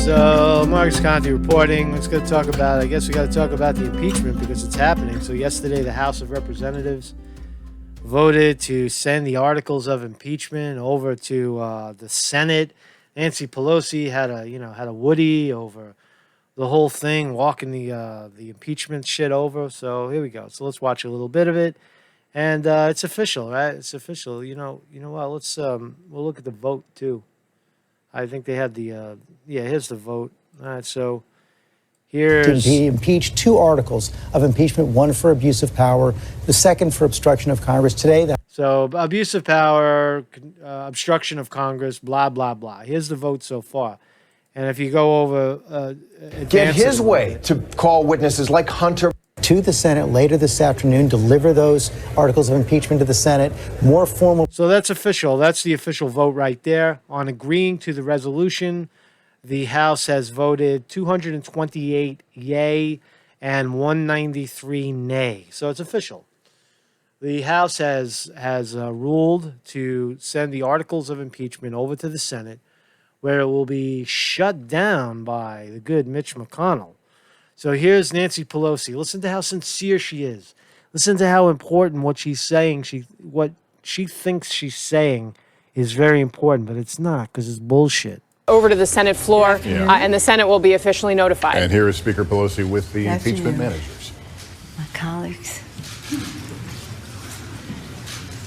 So, Marcus Conte reporting. Let's go talk about, I guess we got to talk about the impeachment because it's happening. So, yesterday, the House of Representatives voted to send the articles of impeachment over to the Senate. Nancy Pelosi had a Woody over the whole thing, walking the impeachment shit over. So, here we go. So, let's watch a little bit of it. And it's official, right? It's official. You know what? Let's we'll look at the vote, too. I think they had the, here's the vote. All right, so here's... He impeached 2 articles of impeachment, one for abuse of power, the second for obstruction of Congress. Today, So abuse of power, obstruction of Congress, blah, blah, blah. Here's the vote so far. And if you go over... Get his way to call witnesses like Hunter... to the Senate later this afternoon, deliver those articles of impeachment to the Senate. More formal. So that's official. That's the official vote right there. On agreeing to the resolution, the House has voted 228 yay and 193 nay. So it's official. The House has ruled to send the articles of impeachment over to the Senate, where it will be shut down by the good Mitch McConnell. So here's Nancy Pelosi. Listen to how sincere she is. Listen to how important what she's saying. What she thinks she's saying is very important, but it's not because it's bullshit. Over to the Senate floor, and the Senate will be officially notified. And here is Speaker Pelosi with the impeachment managers. My colleagues.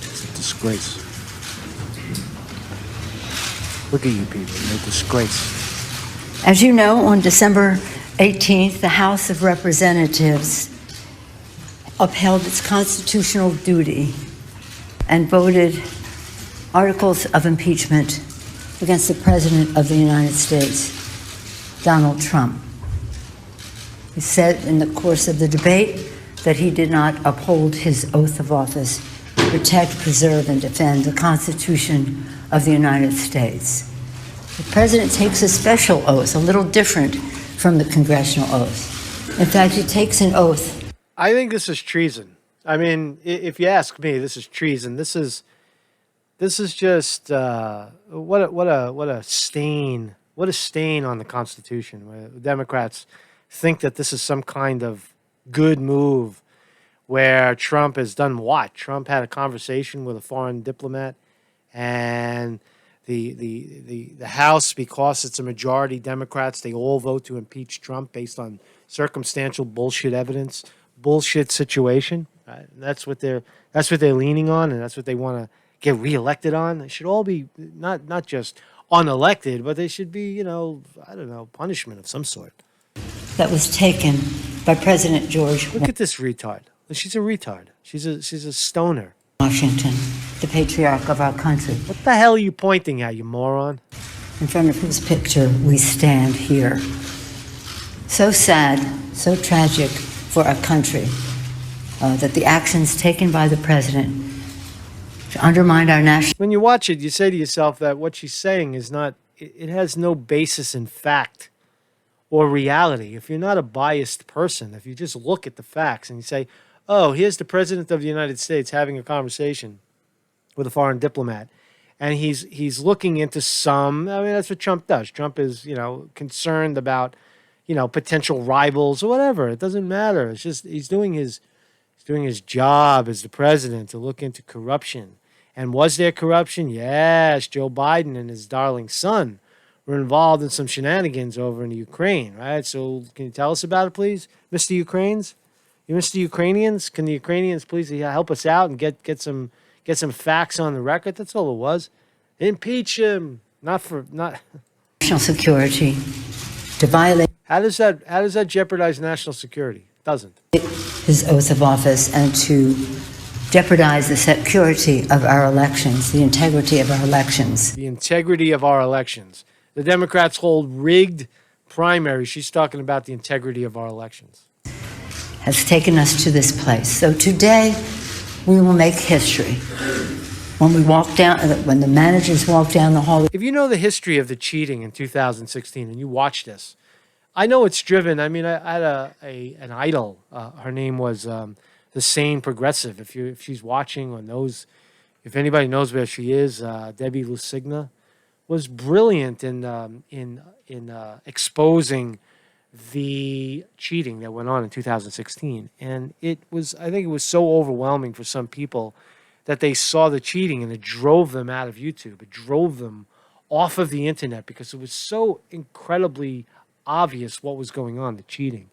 It's a disgrace. Look at you people. You're a disgrace. As you know, on December 18th, the House of Representatives upheld its constitutional duty and voted articles of impeachment against the President of the United States, Donald Trump. He said in the course of the debate that he did not uphold his oath of office, protect, preserve, and defend the Constitution of the United States. The President takes a special oath, a little different from the congressional oath. In fact, he takes an oath. I think this is treason. I mean, if you ask me, this is treason. This is just what a stain. What a stain on the Constitution. Where Democrats think that this is some kind of good move, where Trump has done what? Trump had a conversation with a foreign diplomat, and the House, because it's a majority Democrats, they all vote to impeach Trump based on circumstantial bullshit evidence, bullshit situation. Right? And that's what they're leaning on, and that's what they want to get reelected on. They should all be not just unelected, but they should be, punishment of some sort. That was taken by President George. Look at this retard. She's a retard. She's a stoner. Washington, the patriarch of our country. What the hell are you pointing at, you moron? In front of whose picture we stand here. So sad, so tragic for our country that the actions taken by the president to undermine our national... When you watch it, you say to yourself that what she's saying is not... It has no basis in fact or reality. If you're not a biased person, if you just look at the facts and you say, oh, here's the President of the United States having a conversation with a foreign diplomat, and he's looking into some... I mean, that's what Trump does. Trump is, concerned about, potential rivals or whatever. It doesn't matter. It's just he's doing his job as the president to look into corruption. And was there corruption? Yes. Joe Biden and his darling son were involved in some shenanigans over in the Ukraine, right? So can you tell us about it, please, Mr. Ukrainians? You Mr. Ukrainians? Can the Ukrainians please help us out and get some facts on the record? That's all it was. Impeach him. Not national security to violate... How does that jeopardize national security? It doesn't. His oath of office and to jeopardize the security of our elections, the integrity of our elections. The integrity of our elections. The Democrats hold rigged primaries. She's talking about the integrity of our elections. Has taken us to this place. So today, we will make history. When the managers walk down the hall. If you know the history of the cheating in 2016 and you watch this, I know it's driven. I mean, I had an idol. Her name was the Sane Progressive. If she's watching or knows, if anybody knows where she is, Debbie Lusigna was brilliant in exposing the cheating that went on in 2016, and I think it was so overwhelming for some people that they saw the cheating and it drove them out of YouTube. It drove them off of the internet because it was so incredibly obvious what was going on, the cheating.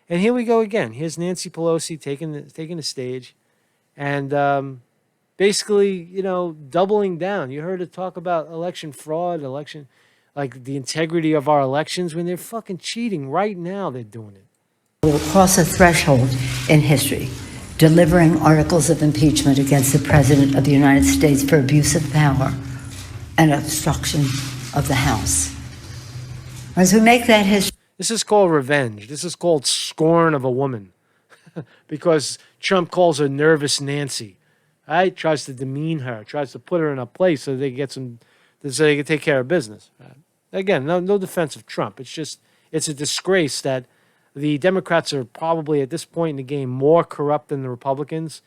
And here we go again. Here's Nancy Pelosi taking the stage, and basically, doubling down. You heard her talk about election fraud, like the integrity of our elections when they're fucking cheating right now. They're doing it. We will cross a threshold in history, delivering articles of impeachment against the President of the United States for abuse of power and obstruction of the House. As we make that history, This is called revenge. This is called scorn of a woman, because Trump calls her Nervous Nancy. Right? Tries to demean her, tries to put her in a place so they can take care of business. Again, no defense of Trump. It's a disgrace that the Democrats are probably at this point in the game more corrupt than the Republicans,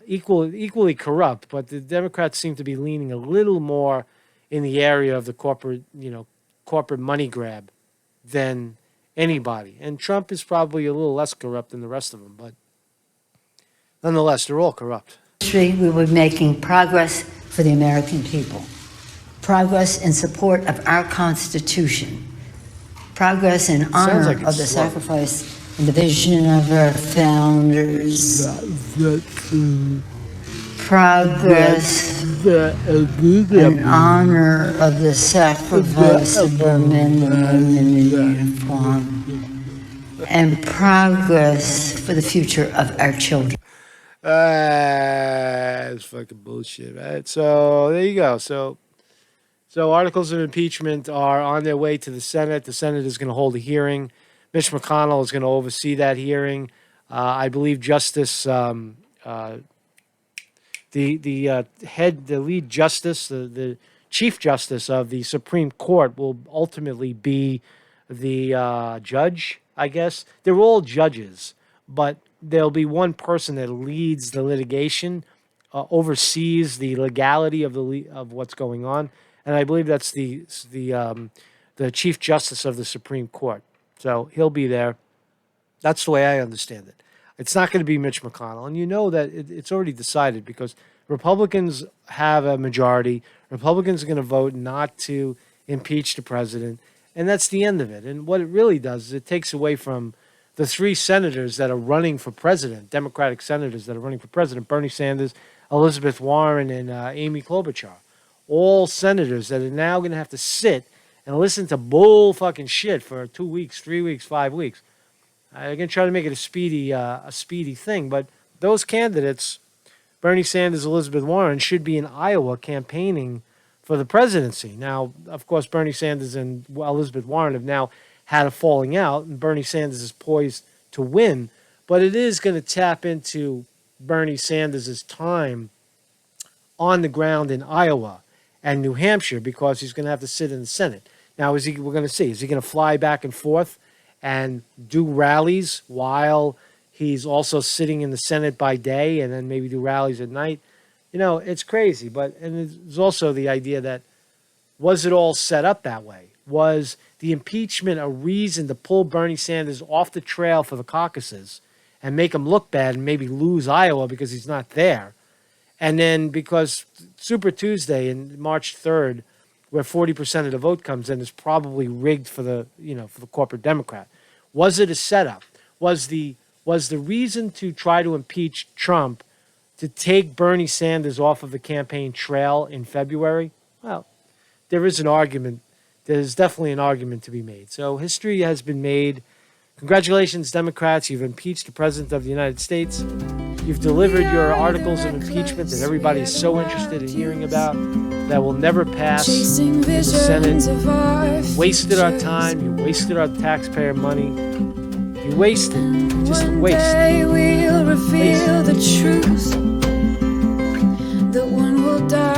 equally corrupt, but the Democrats seem to be leaning a little more in the area of the corporate money grab than anybody. And Trump is probably a little less corrupt than the rest of them, but nonetheless, they're all corrupt. we will be making progress for the American people, progress in support of our Constitution, progress in honor like of the slow. sacrifice and the vision of our founders, progress in honor of the sacrifice of our men and women in uniform, and progress for the future of our children. It's fucking bullshit, right? So there you go. So articles of impeachment are on their way to the Senate. The Senate is going to hold a hearing. Mitch McConnell is going to oversee that hearing. I believe Justice, the lead justice, the chief justice of the Supreme Court will ultimately be the judge. I guess they're all judges, but there'll be one person that leads the litigation, oversees the legality of what's going on, and I believe that's the Chief Justice of the Supreme Court. So he'll be there. That's the way I understand it. It's not going to be Mitch McConnell, and you know that it's already decided because Republicans have a majority. Republicans are going to vote not to impeach the president, and that's the end of it. And what it really does is it takes away from the three senators that are running for president, Democratic senators that are running for president, Bernie Sanders, Elizabeth Warren, and Amy Klobuchar. All senators that are now going to have to sit and listen to bull fucking shit for 2 weeks, 3 weeks, 5 weeks. They're going to try to make it a speedy thing, but those candidates, Bernie Sanders, Elizabeth Warren, should be in Iowa campaigning for the presidency. Now, of course, Bernie Sanders and Elizabeth Warren have now had a falling out, and Bernie Sanders is poised to win, but it is going to tap into Bernie Sanders' time on the ground in Iowa and New Hampshire because he's going to have to sit in the Senate. Now, we're going to see, is he going to fly back and forth and do rallies while he's also sitting in the Senate by day and then maybe do rallies at night? You know, it's crazy. And there's also the idea that, was it all set up that way? Was the impeachment a reason to pull Bernie Sanders off the trail for the caucuses and make him look bad and maybe lose Iowa because he's not there? And then because Super Tuesday in March 3rd, where 40% of the vote comes in, is probably rigged for the corporate Democrat. Was it a setup? Was the reason to try to impeach Trump to take Bernie Sanders off of the campaign trail in February? Well, there is an argument. There's definitely an argument to be made. So history has been made. Congratulations, Democrats. You've impeached the President of the United States. You've delivered your articles of impeachment that everybody is so interested in hearing about that will never pass the Senate. You wasted our time. You wasted our taxpayer money. You wasted. Just a waste. We'll reveal the truth. The one will die.